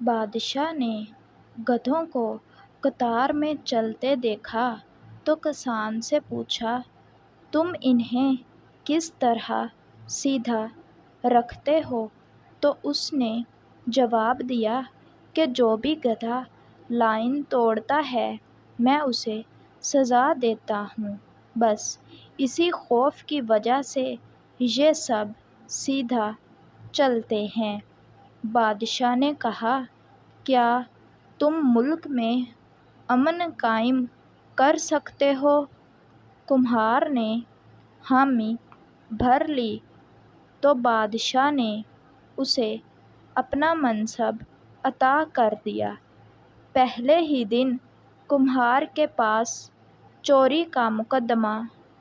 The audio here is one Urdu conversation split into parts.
بادشاہ نے گدھوں کو قطار میں چلتے دیکھا تو کسان سے پوچھا، تم انہیں کس طرح سیدھا رکھتے ہو؟ تو اس نے جواب دیا کہ جو بھی گدھا لائن توڑتا ہے میں اسے سزا دیتا ہوں، بس اسی خوف کی وجہ سے یہ سب سیدھا چلتے ہیں۔ بادشاہ نے کہا، کیا تم ملک میں امن قائم کر سکتے ہو؟ کمہار نے حامی بھر لی تو بادشاہ نے اسے اپنا منصب عطا کر دیا۔ پہلے ہی دن کمہار کے پاس چوری کا مقدمہ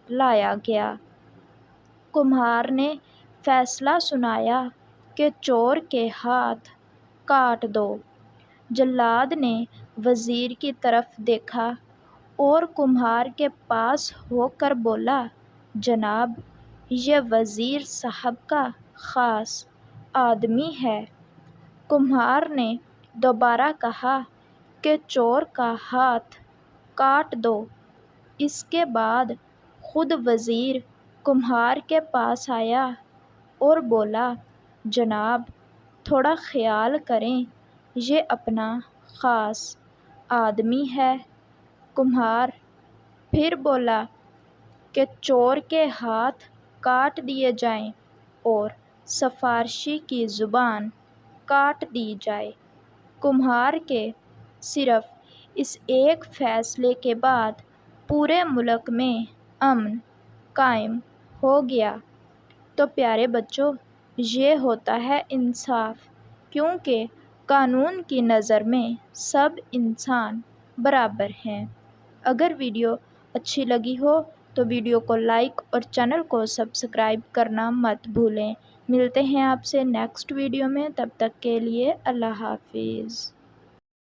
لایا گیا۔ کمہار نے فیصلہ سنایا کہ چور کے ہاتھ کاٹ دو۔ جلاد نے وزیر کی طرف دیکھا اور کمہار کے پاس ہو کر بولا، جناب، یہ وزیر صاحب کا خاص آدمی ہے۔ کمہار نے دوبارہ کہا کہ چور کا ہاتھ کاٹ دو۔ اس کے بعد خود وزیر کمہار کے پاس آیا اور بولا، جناب، تھوڑا خیال کریں، یہ اپنا خاص آدمی ہے۔ کمہار پھر بولا کہ چور کے ہاتھ کاٹ دیے جائیں اور سفارشی کی زبان کاٹ دی جائے۔ کمہار کے صرف اس ایک فیصلے کے بعد پورے ملک میں امن قائم ہو گیا۔ تو پیارے بچوں، یہ ہوتا ہے انصاف، کیونکہ قانون کی نظر میں سب انسان برابر ہیں۔ اگر ویڈیو اچھی لگی ہو تو ویڈیو کو لائک اور چینل کو سبسکرائب کرنا مت بھولیں۔ ملتے ہیں آپ سے نیکسٹ ویڈیو میں، تب تک کے لیے اللہ حافظ۔